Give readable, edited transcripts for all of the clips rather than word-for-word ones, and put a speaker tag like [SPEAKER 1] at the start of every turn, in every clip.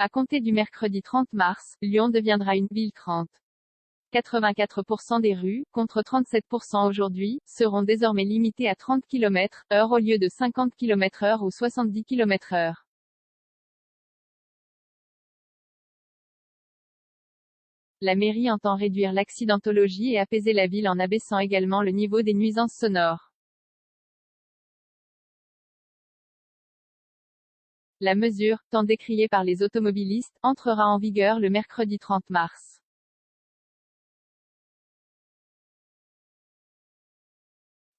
[SPEAKER 1] À compter du mercredi 30 mars, Lyon deviendra une ville 30. 84% des rues, contre 37% aujourd'hui, seront désormais limitées à 30 km/h au lieu de 50 km/h ou 70 km/h. La mairie entend réduire l'accidentologie et apaiser la ville en abaissant également le niveau des nuisances sonores. La mesure, tant décriée par les automobilistes, entrera en vigueur le mercredi 30 mars.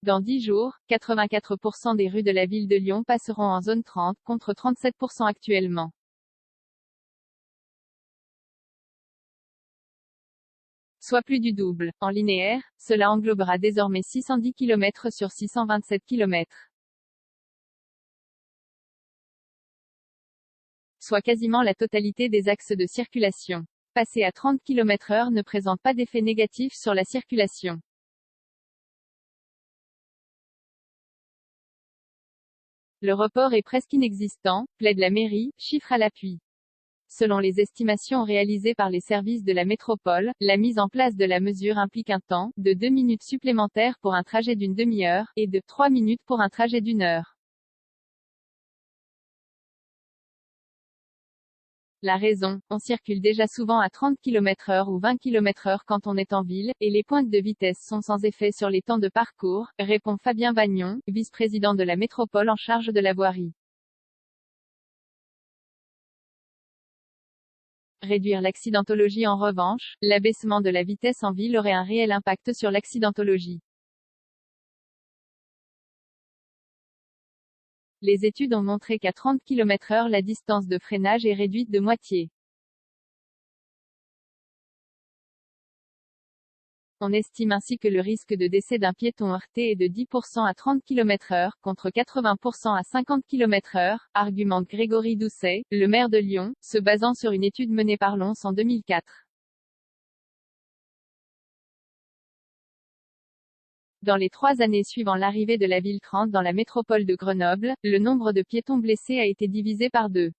[SPEAKER 1] Dans 10 jours, 84% des rues de la ville de Lyon passeront en zone 30, contre 37% actuellement. Soit plus du double. En linéaire, cela englobera désormais 610 km sur 627 km. Soit quasiment la totalité des axes de circulation. Passer à 30 km/h ne présente pas d'effet négatif sur la circulation. Le report est presque inexistant, plaide la mairie, chiffre à l'appui. Selon les estimations réalisées par les services de la métropole, la mise en place de la mesure implique un temps de 2 minutes supplémentaires pour un trajet d'une demi-heure, et de 3 minutes pour un trajet d'une heure. La raison, on circule déjà souvent à 30 km/h ou 20 km/h quand on est en ville, et les pointes de vitesse sont sans effet sur les temps de parcours, répond Fabien Vagnon, vice-président de la métropole en charge de la voirie. Réduire l'accidentologie en revanche, l'abaissement de la vitesse en ville aurait un réel impact sur l'accidentologie. Les études ont montré qu'à 30 km/h la distance de freinage est réduite de moitié. On estime ainsi que le risque de décès d'un piéton heurté est de 10% à 30 km/h, contre 80% à 50 km/h, argumente Grégory Doucet, le maire de Lyon, se basant sur une étude menée par l'ONS en 2004. Dans les 3 années suivant l'arrivée de la ville 30 dans la métropole de Grenoble, le nombre de piétons blessés a été divisé par 2.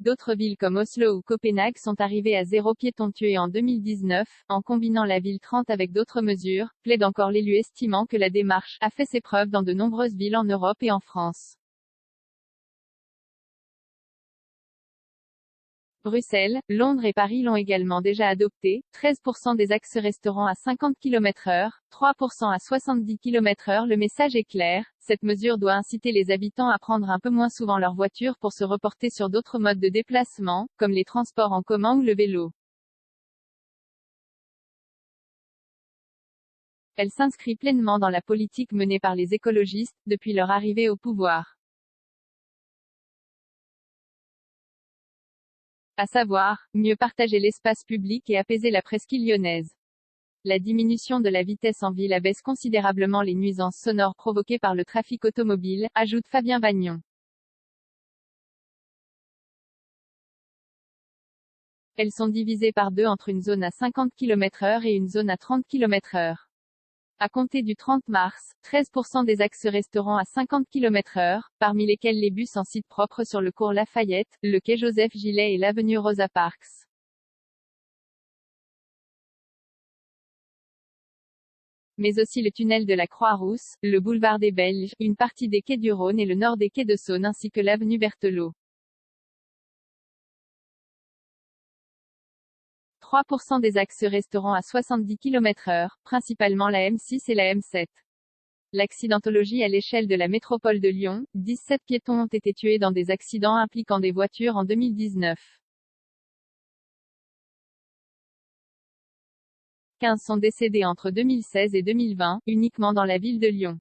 [SPEAKER 1] D'autres villes comme Oslo ou Copenhague sont arrivées à 0 piétons tués en 2019, en combinant la ville 30 avec d'autres mesures, plaide encore l'élu estimant que la démarche a fait ses preuves dans de nombreuses villes en Europe et en France. Bruxelles, Londres et Paris l'ont également déjà adopté, 13% des axes resteront à 50 km/h, 3% à 70 km/h. Le message est clair, cette mesure doit inciter les habitants à prendre un peu moins souvent leur voiture pour se reporter sur d'autres modes de déplacement, comme les transports en commun ou le vélo. Elle s'inscrit pleinement dans la politique menée par les écologistes, depuis leur arrivée au pouvoir. À savoir, mieux partager l'espace public et apaiser la presqu'île lyonnaise. La diminution de la vitesse en ville abaisse considérablement les nuisances sonores provoquées par le trafic automobile, ajoute Fabien Vagnon. Elles sont divisées par 2 entre une zone à 50 km/h et une zone à 30 km/h. À compter du 30 mars, 13% des axes resteront à 50 km/h, parmi lesquels les bus en site propre sur le cours Lafayette, le quai Joseph-Gillet et l'avenue Rosa Parks. Mais aussi le tunnel de la Croix-Rousse, le boulevard des Belges, une partie des quais du Rhône et le nord des quais de Saône ainsi que l'avenue Berthelot. 3% des axes resteront à 70 km/h, principalement la M6 et la M7. L'accidentologie à l'échelle de la métropole de Lyon, 17 piétons ont été tués dans des accidents impliquant des voitures en 2019. 15 sont décédés entre 2016 et 2020, uniquement dans la ville de Lyon.